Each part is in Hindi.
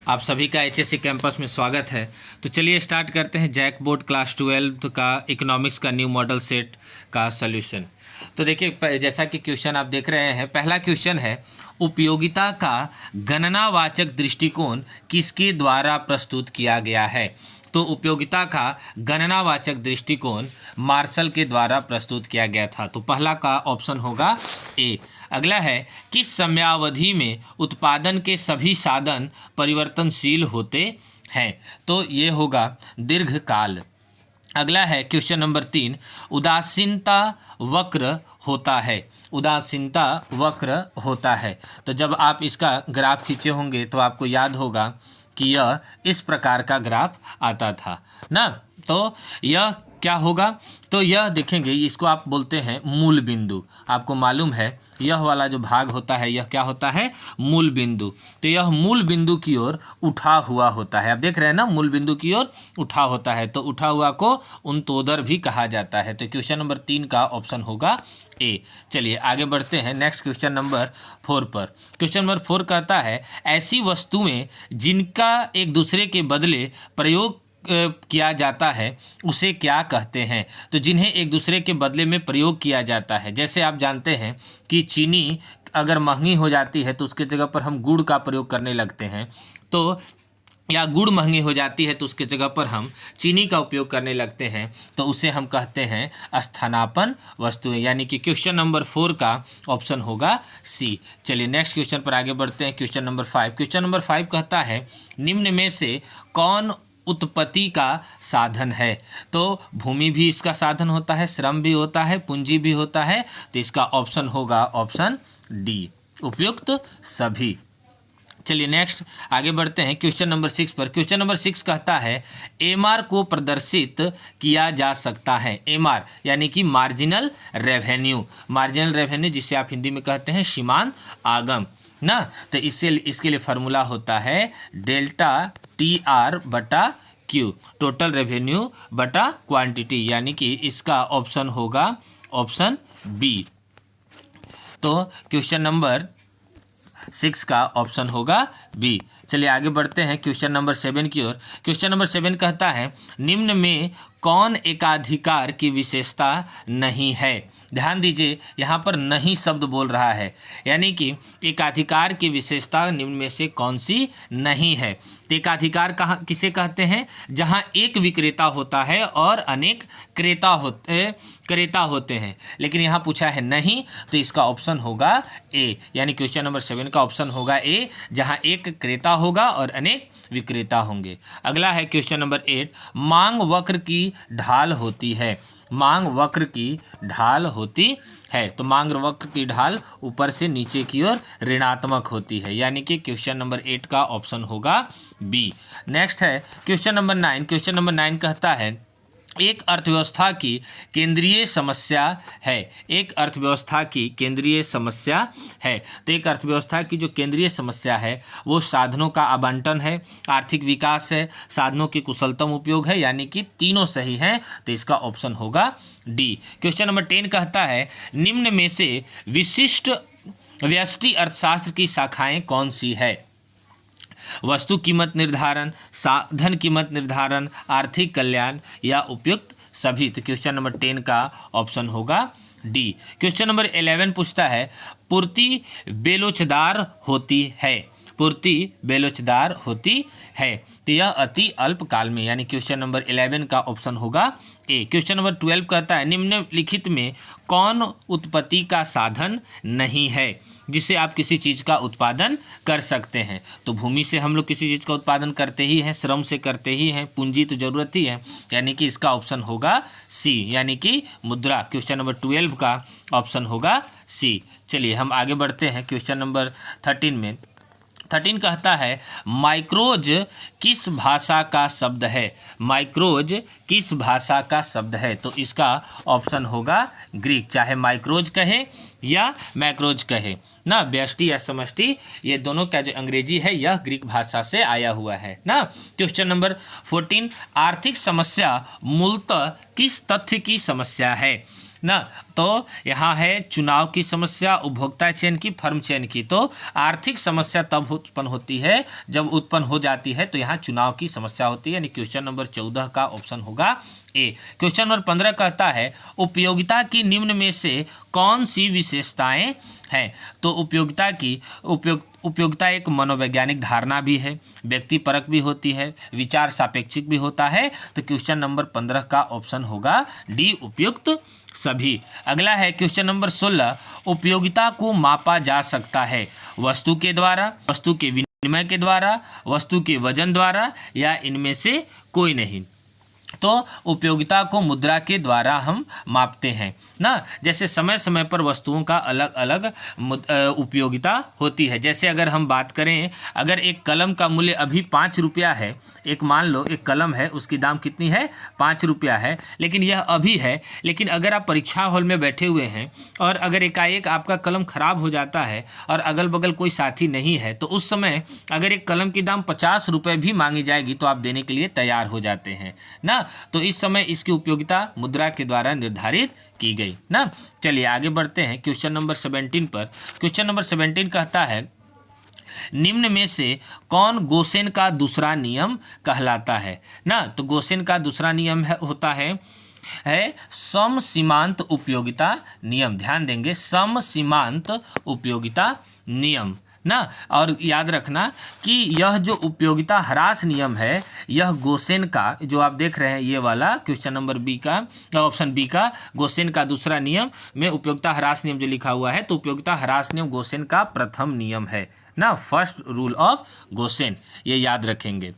आप सभी का एचएससी कैंपस में स्वागत है। तो चलिए स्टार्ट करते हैं जैक बोर्ड क्लास 12 का इकोनॉमिक्स का न्यू मॉडल सेट का सॉल्यूशन। तो देखिए, जैसा कि क्वेश्चन आप देख रहे हैं, पहला क्वेश्चन है उपयोगिता का गणनावाचक दृष्टिकोण किसके द्वारा प्रस्तुत किया गया है। तो उपयोगिता का गणनावाचक दृष्टिकोण मार्शल के द्वारा प्रस्तुत किया गया था। तो पहला का ऑप्शन होगा ए। अगला है किस समयावधि में उत्पादन के सभी साधन परिवर्तनशील होते हैं। तो ये होगा दीर्घकाल। अगला है क्वेश्चन नंबर 3, उदासीनता वक्र होता है। उदासीनता वक्र होता है। तो जब आप इसका ग्राफ खींचे होंगे तो आपको याद होगा कि यह इस प्रकार का ग्राफ आता था ना। तो यह क्या होगा, तो यह देखेंगे, इसको आप बोलते हैं मूल बिंदु। आपको मालूम है यह वाला जो भाग होता है यह क्या होता है, मूल बिंदु। तो यह मूल बिंदु की ओर उठा हुआ होता है। आप देख रहे हैं ना, मूल बिंदु की ओर उठा होता है। तो उठा हुआ को उन्तोदर भी कहा जाता है। तो क्वेश्चन नंबर 3 का ऑप्शन होगा ए। चलिए आगे बढ़ते हैं नेक्स्ट क्वेश्चन नंबर 4 पर। क्वेश्चन नंबर 4 कहता है ऐसी वस्तुएं जिनका एक दूसरे के बदले प्रयोग किया जाता है उसे क्या कहते हैं। तो जिन्हें एक दूसरे के बदले में प्रयोग किया जाता है, जैसे आप जानते हैं कि चीनी अगर महंगी हो जाती है तो उसके जगह पर हम गुड़ का प्रयोग करने लगते हैं। तो या गुड़ महंगी हो जाती है तो उसके जगह पर हम चीनी का उपयोग करने लगते हैं। तो उसे हम कहते हैं स्थानापन्न वस्तुएं। यानी कि क्वेश्चन नंबर 4 का ऑप्शन होगा सी। चलिए नेक्स्ट क्वेश्चन पर आगे बढ़ते हैं। Question number 5। क्वेश्चन नंबर 5 कहता है निम्न में से कौन उत्पत्ति का साधन है। तो भूमि भी इसका साधन होता है, श्रम भी होता है, पूंजी भी होता है। तो इसका ऑप्शन होगा ऑप्शन डी, उपयुक्त सभी। चलिए नेक्स्ट आगे बढ़ते हैं क्वेश्चन नंबर 6 पर। क्वेश्चन नंबर 6 कहता है एमआर को प्रदर्शित किया जा सकता है। एमआर यानी कि मार्जिनल रेवेन्यू। मार्जिनल रेवेन्यू जिसे आप हिंदी में कहते हैं सीमांत आगम ना। तो इसके लिए फार्मूला होता है डेल्टा TR बटा Q, टोटल रेवेन्यू बटा क्वांटिटी। यानी कि इसका ऑप्शन होगा ऑप्शन बी। तो क्वेश्चन नंबर 6 का ऑप्शन होगा बी। चलिए आगे बढ़ते हैं क्वेश्चन नंबर 7 की ओर। क्वेश्चन नंबर 7 कहता है निम्न में कौन एकाधिकार की विशेषता नहीं है। ध्यान दीजिए, यहाँ पर नहीं शब्द बोल रहा है, यानी कि एकाधिकार की विशेषता निम्न में से कौन सी नहीं है। तो एकाधिकार कहाँ किसे कहते हैं, जहाँ एक विक्रेता होता है और अनेक क्रेता होते हैं। लेकिन यहाँ पूछा है नहीं, तो इसका ऑप्शन होगा ए। यानी क्वेश्चन नंबर 7 का ऑप्शन होगा ए, जहाँ एक क्रेता होगा और अनेक विक्रेता होंगे। अगला है क्वेश्चन नंबर 8, मांग वक्र की ढाल होती है। मांग वक्र की ढाल होती है। तो मांग वक्र की ढाल ऊपर से नीचे की ओर ऋणात्मक होती है। यानी कि क्वेश्चन नंबर 8 का ऑप्शन होगा बी। नेक्स्ट है क्वेश्चन नंबर 9। क्वेश्चन नंबर 9 कहता है एक अर्थव्यवस्था की केंद्रीय समस्या है। एक अर्थव्यवस्था की केंद्रीय समस्या है। तो एक अर्थव्यवस्था की जो केंद्रीय समस्या है वो साधनों का आवंटन है, आर्थिक विकास है, साधनों की कुशलतम उपयोग है। यानी कि तीनों सही हैं। तो इसका ऑप्शन होगा डी। क्वेश्चन नंबर 10 कहता है निम्न में से विशिष्ट व्यष्टि अर्थशास्त्र की शाखाएं कौन सी है। वस्तु कीमत निर्धारण, साधन कीमत निर्धारण, आर्थिक कल्याण या उपयुक्त सभी। तो क्वेश्चन नंबर 10 का ऑप्शन होगा डी। क्वेश्चन नंबर 11 पूछता है पूर्ति बेलोचदार होती है। पूर्ति बेलोचदार होती है। तो यह अति अल्पकाल में। यानी क्वेश्चन नंबर 11 का ऑप्शन होगा ए। क्वेश्चन नंबर 12 कहता है निम्नलिखित में कौन उत्पत्ति का साधन नहीं है, जिससे आप किसी चीज़ का उत्पादन कर सकते हैं। तो भूमि से हम लोग किसी चीज़ का उत्पादन करते ही हैं, श्रम से करते ही हैं, पूंजी तो जरूरत ही है। यानी कि इसका ऑप्शन होगा सी, यानी कि मुद्रा। क्वेश्चन नंबर 12 का ऑप्शन होगा सी। चलिए हम आगे बढ़ते हैं क्वेश्चन नंबर 13 में। 13 कहता है माइक्रोज किस भाषा का शब्द है। माइक्रोज किस भाषा का शब्द है। तो इसका ऑप्शन होगा ग्रीक। चाहे माइक्रोज कहे या मैक्रोज कहे ना, व्यष्टि या समष्टि, ये दोनों का जो अंग्रेजी है यह ग्रीक भाषा से आया हुआ है ना। क्वेश्चन नंबर 14 आर्थिक समस्या मूलतः किस तथ्य की समस्या है। ना। तो यहाँ है चुनाव की समस्या, उपभोक्ता चयन की, फर्म चयन की। तो आर्थिक समस्या तब उत्पन्न होती है जब उत्पन्न हो जाती है तो यहाँ चुनाव की समस्या होती है, यानी क्वेश्चन नंबर 14 का ऑप्शन होगा ए। क्वेश्चन नंबर 15 कहता है उपयोगिता की निम्न में से कौन सी विशेषताएं हैं। तो उपयोगिता एक मनोवैज्ञानिक धारणा भी है, व्यक्ति परक भी होती है, विचार सापेक्षिक भी होता है। तो क्वेश्चन नंबर 15 का ऑप्शन होगा डी, उपयुक्त सभी। अगला है क्वेश्चन नंबर 16, उपयोगिता को मापा जा सकता है वस्तु के द्वारा, वस्तु के विनिमय के द्वारा, वस्तु के वजन द्वारा, या इनमें से कोई नहीं। तो उपयोगिता को मुद्रा के द्वारा हम मापते हैं ना। जैसे समय समय पर वस्तुओं का अलग अलग उपयोगिता होती है। जैसे अगर हम बात करें, अगर एक कलम का मूल्य अभी 5 रुपया है, एक मान लो एक कलम है, उसकी दाम कितनी है, 5 रुपया है, लेकिन यह अभी है। लेकिन अगर आप परीक्षा हॉल में बैठे हुए हैं और अगर एकाएक आपका कलम खराब हो जाता है और अगल बगल कोई साथी नहीं है, तो उस समय अगर एक कलम की दाम 50 रुपये भी मांगी जाएगी तो आप देने के लिए तैयार हो जाते हैं ना। तो इस समय इसकी उपयोगिता मुद्रा के द्वारा निर्धारित की गई ना। चलिए आगे बढ़ते हैं क्वेश्चन नंबर 17 पर। क्वेश्चन नंबर 17 कहता है निम्न में से कौन गोसेन का दूसरा नियम कहलाता है ना। तो गोसेन का दूसरा नियम होता है सम सीमांत उपयोगिता नियम। ध्यान देंगे, सम सीमांत उपयोगिता नियम ना। और याद रखना कि यह जो उपयोगिता ह्रास नियम है, यह गोसेन का, जो आप देख रहे हैं ये वाला क्वेश्चन नंबर बी का, ऑप्शन बी का, गोसेन का दूसरा नियम में उपयोगिता ह्रास नियम जो लिखा हुआ है, तो उपयोगिता ह्रास नियम गोसेन का प्रथम नियम है ना, फर्स्ट रूल ऑफ गोसेन, ये याद रखेंगे।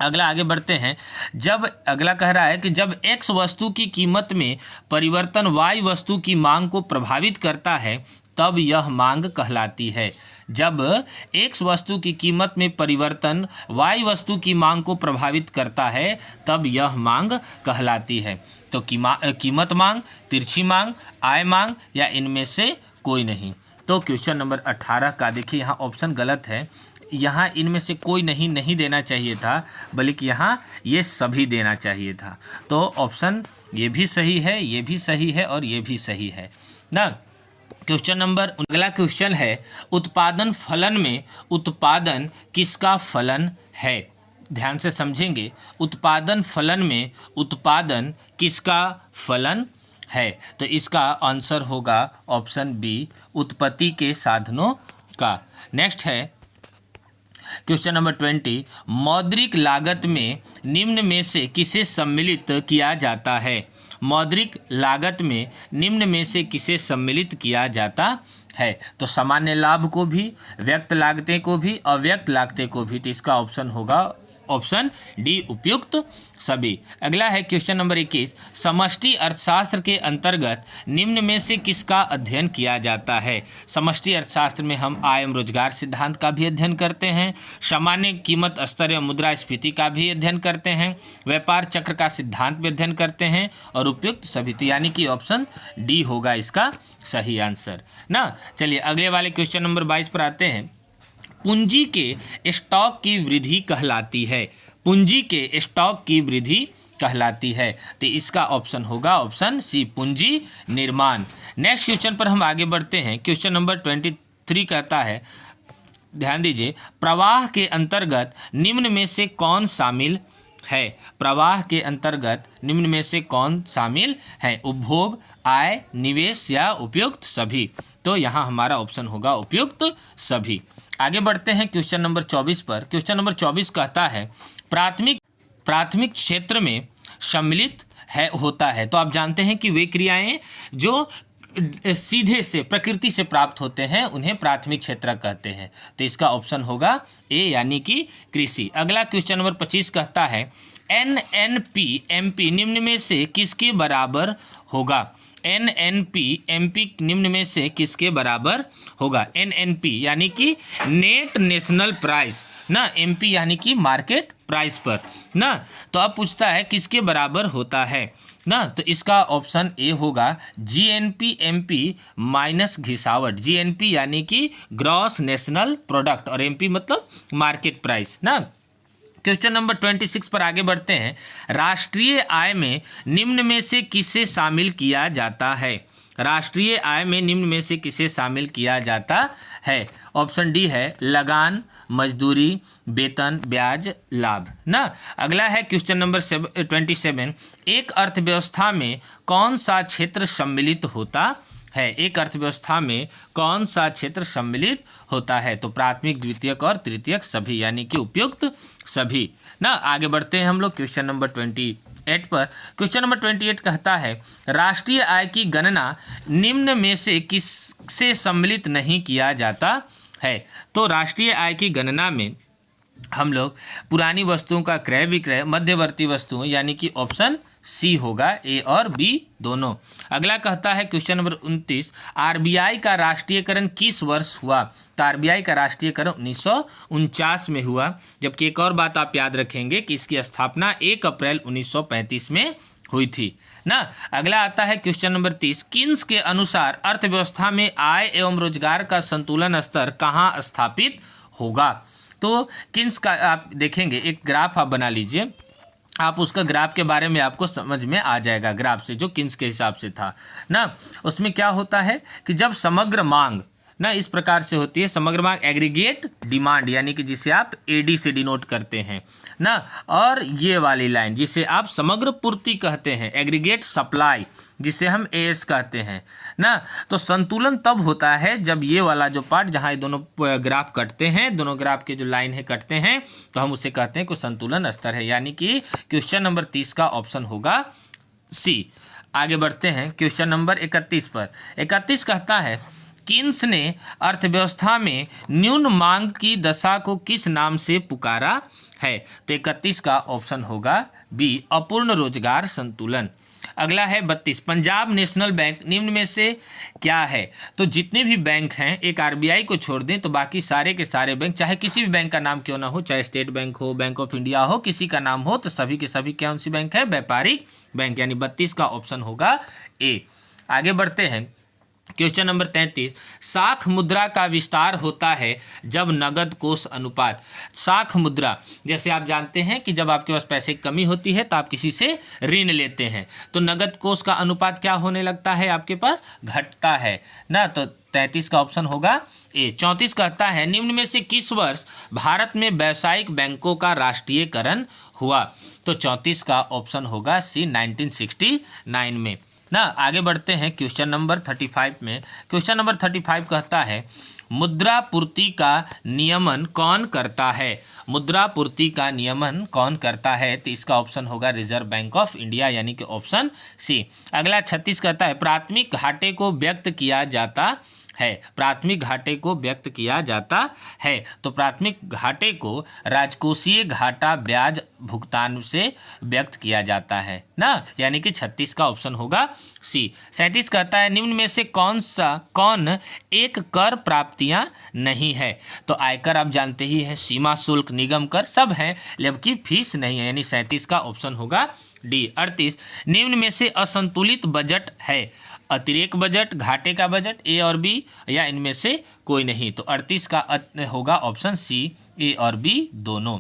अगला आगे बढ़ते हैं। जब अगला कह रहा है कि जब एक्स वस्तु की कीमत में परिवर्तन वाई वस्तु की मांग को प्रभावित करता है तब यह मांग कहलाती है। जब एक्स वस्तु की कीमत में परिवर्तन वाई वस्तु की मांग को प्रभावित करता है तब यह मांग कहलाती है। तो कीमत मांग, तिरछी मांग, आय मांग, या इनमें से कोई नहीं। तो क्वेश्चन नंबर 18 का देखिए यहाँ ऑप्शन गलत है। यहाँ इनमें से कोई नहीं देना चाहिए था, बल्कि यहाँ ये सभी देना चाहिए था। तो ऑप्शन ये भी सही है, ये भी सही है और ये भी सही है ना। क्वेश्चन नंबर अगला क्वेश्चन है उत्पादन फलन में उत्पादन किसका फलन है। ध्यान से समझेंगे, उत्पादन फलन में उत्पादन किसका फलन है। तो इसका आंसर होगा ऑप्शन बी, उत्पत्ति के साधनों का। नेक्स्ट है क्वेश्चन नंबर 20, मौद्रिक लागत में निम्न में से किसे सम्मिलित किया जाता है। मौद्रिक लागत में निम्न में से किसे सम्मिलित किया जाता है। तो सामान्य लाभ को भी, व्यक्त लागतें को भी, अव्यक्त लागतें को भी। तो इसका ऑप्शन होगा ऑप्शन डी, उपयुक्त सभी। अगला है क्वेश्चन नंबर 21, समष्टि अर्थशास्त्र के अंतर्गत निम्न में से किसका अध्ययन किया जाता है। समष्टि अर्थशास्त्र में हम आय एवं रोजगार सिद्धांत का भी अध्ययन करते हैं, सामान्य कीमत स्तर एवं मुद्रास्फीति का भी अध्ययन करते हैं, व्यापार चक्र का सिद्धांत भी अध्ययन करते हैं और उपयुक्त सभी। तो यानी कि ऑप्शन डी होगा इसका सही आंसर ना। चलिए अगले वाले क्वेश्चन नंबर 22 पर आते हैं। पूंजी के स्टॉक की वृद्धि कहलाती है। पूंजी के स्टॉक की वृद्धि कहलाती है। तो इसका ऑप्शन होगा ऑप्शन सी, पूंजी निर्माण। नेक्स्ट क्वेश्चन पर हम आगे बढ़ते हैं। क्वेश्चन नंबर 23 कहता है, ध्यान दीजिए, प्रवाह के अंतर्गत निम्न में से कौन शामिल है। प्रवाह के अंतर्गत निम्न में से कौन शामिल है। उपभोग, आय, निवेश या उपयुक्त सभी। तो यहाँ हमारा ऑप्शन होगा उपयुक्त सभी। आगे बढ़ते हैं क्वेश्चन नंबर 24 पर। क्वेश्चन नंबर 24 कहता है प्राथमिक क्षेत्र में सम्मिलित होता है। तो आप जानते हैं कि वे क्रियाएं जो सीधे से प्रकृति से प्राप्त होते हैं उन्हें प्राथमिक क्षेत्र कहते हैं। तो इसका ऑप्शन होगा ए, यानी कि कृषि। अगला क्वेश्चन नंबर 25 कहता है NNP-MP निम्न में से किसके बराबर होगा। NNP-MP निम्न में से किसके बराबर होगा। NNP यानी कि नेट नेशनल प्राइस ना, MP यानी कि मार्केट प्राइस पर ना। तो अब पूछता है किसके बराबर होता है ना। तो इसका ऑप्शन ए होगा GNP-MP माइनस घिसावट। GNP यानी कि ग्रॉस नेशनल प्रोडक्ट और MP मतलब मार्केट प्राइस ना। क्वेश्चन नंबर 26 पर आगे बढ़ते हैं। राष्ट्रीय आय में निम्न में से किसे शामिल किया जाता है? राष्ट्रीय आय में निम्न में से किसे शामिल किया जाता है? ऑप्शन डी है लगान, मजदूरी, वेतन, ब्याज, लाभ ना। अगला है क्वेश्चन नंबर 27। एक अर्थव्यवस्था में कौन सा क्षेत्र सम्मिलित होता है? एक अर्थव्यवस्था में कौन सा क्षेत्र सम्मिलित होता है? तो प्राथमिक, द्वितीयक और तृतीयक सभी, यानी कि उपयुक्त सभी ना। आगे बढ़ते हैं हम लोग क्वेश्चन नंबर 28 पर। क्वेश्चन नंबर 28 कहता है राष्ट्रीय आय की गणना निम्न में से किससे सम्मिलित नहीं किया जाता है? तो राष्ट्रीय आय की गणना में हम लोग पुरानी वस्तुओं का क्रय विक्रय, मध्यवर्ती वस्तुओं, यानी कि ऑप्शन सी होगा, ए और बी दोनों। अगला कहता है क्वेश्चन नंबर 29, आरबीआई का राष्ट्रीयकरण किस वर्ष हुआ? तो आरबीआई का राष्ट्रीयकरण 1949 में हुआ। जबकि एक और बात आप याद रखेंगे कि इसकी स्थापना 1 अप्रैल 1935 में हुई थी ना। अगला आता है क्वेश्चन नंबर 30, किन्स के अनुसार अर्थव्यवस्था में आय एवं रोजगार का संतुलन स्तर कहाँ स्थापित होगा? तो किन्स का आप देखेंगे, एक ग्राफ आप बना लीजिए, आप उसका ग्राफ के बारे में आपको समझ में आ जाएगा। ग्राफ से जो किन्स के हिसाब से था ना, उसमें क्या होता है कि जब समग्र मांग ना इस प्रकार से होती है, समग्र मांग एग्रीगेट डिमांड, यानी कि जिसे आप एडी से डिनोट करते हैं ना, और ये वाली लाइन जिसे आप समग्र पूर्ति कहते हैं, एग्रीगेट सप्लाई, जिसे हम एएस कहते हैं ना। तो संतुलन तब होता है जब ये वाला जो पार्ट जहाँ ये दोनों ग्राफ कटते हैं, दोनों ग्राफ के जो लाइन है कटते हैं, तो हम उसे कहते हैं कि संतुलन स्तर है, यानी कि क्वेश्चन नंबर 30 का ऑप्शन होगा सी। आगे बढ़ते हैं क्वेश्चन नंबर 31 पर। 31 कहता है किन्स ने अर्थव्यवस्था में न्यून मांग की दशा को किस नाम से पुकारा है? तो 31 का ऑप्शन होगा बी, अपूर्ण रोजगार संतुलन। अगला है 32, पंजाब नेशनल बैंक निम्न में से क्या है? तो जितने भी बैंक हैं, एक आरबीआई को छोड़ दें तो बाकी सारे के सारे बैंक, चाहे किसी भी बैंक का नाम क्यों ना हो, चाहे स्टेट बैंक हो, बैंक ऑफ इंडिया हो, किसी का नाम हो, तो सभी के सभी कौन सी बैंक है? व्यापारिक बैंक, यानी 32 का ऑप्शन होगा ए। आगे बढ़ते हैं क्वेश्चन नंबर 33, साख मुद्रा का विस्तार होता है जब नगद कोष अनुपात। साख मुद्रा, जैसे आप जानते हैं कि जब आपके पास पैसे की कमी होती है तो आप किसी से ऋण लेते हैं, तो नगद कोष का अनुपात क्या होने लगता है? आपके पास घटता है ना। तो 33 का ऑप्शन होगा ए। 34 कहता है निम्न में से किस वर्ष भारत में व्यावसायिक बैंकों का राष्ट्रीयकरण हुआ? तो 34 का ऑप्शन होगा सी, 1969 में ना। आगे बढ़ते हैं क्वेश्चन नंबर 35 में। क्वेश्चन नंबर 35 कहता है मुद्रा पूर्ति का नियमन कौन करता है? मुद्रा पूर्ति का नियमन कौन करता है? तो इसका ऑप्शन होगा रिजर्व बैंक ऑफ इंडिया, यानी कि ऑप्शन सी। अगला 36 कहता है प्राथमिक घाटे को व्यक्त किया जाता है। प्राथमिक घाटे को व्यक्त किया जाता है, तो प्राथमिक घाटे को राजकोषीय घाटा ब्याज भुगतान से व्यक्त किया जाता है ना, यानी कि 36 का ऑप्शन होगा सी। 37 कहता है निम्न में से कौन एक कर प्राप्तियां नहीं है? तो आयकर आप जानते ही हैं, सीमा शुल्क, निगम कर सब हैं, जबकि फीस नहीं है, यानी 37 का ऑप्शन होगा डी। 38 निम्न में से असंतुलित बजट है? अतिरेक बजट, घाटे का बजट, ए और बी, या इनमें से कोई नहीं। तो 38 का होगा ऑप्शन सी, ए और बी दोनों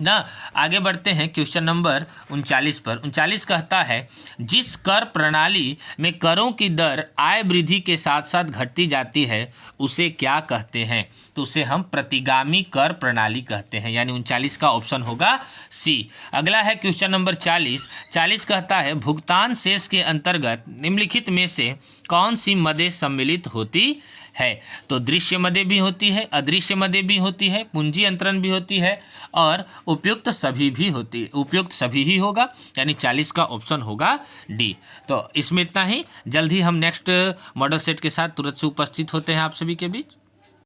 ना। आगे बढ़ते हैं क्वेश्चन नंबर 39 पर। 39 कहता है जिस कर प्रणाली में करों की दर आय वृद्धि के साथ साथ घटती जाती है उसे क्या कहते हैं? तो उसे हम प्रतिगामी कर प्रणाली कहते हैं, यानी 39 का ऑप्शन होगा सी। अगला है क्वेश्चन नंबर 40। 40 कहता है भुगतान शेष के अंतर्गत निम्नलिखित में से कौन सी मदें सम्मिलित होती है? तो दृश्य मदें भी होती है, अदृश्य मदें भी होती है, पूंजी अंतरण भी होती है, और उपयुक्त सभी भी होती है। उपयुक्त सभी ही होगा, यानी 40 का ऑप्शन होगा डी। तो इसमें इतना ही। जल्द ही हम नेक्स्ट मॉडल सेट के साथ तुरंत से उपस्थित होते हैं आप सभी के बीच।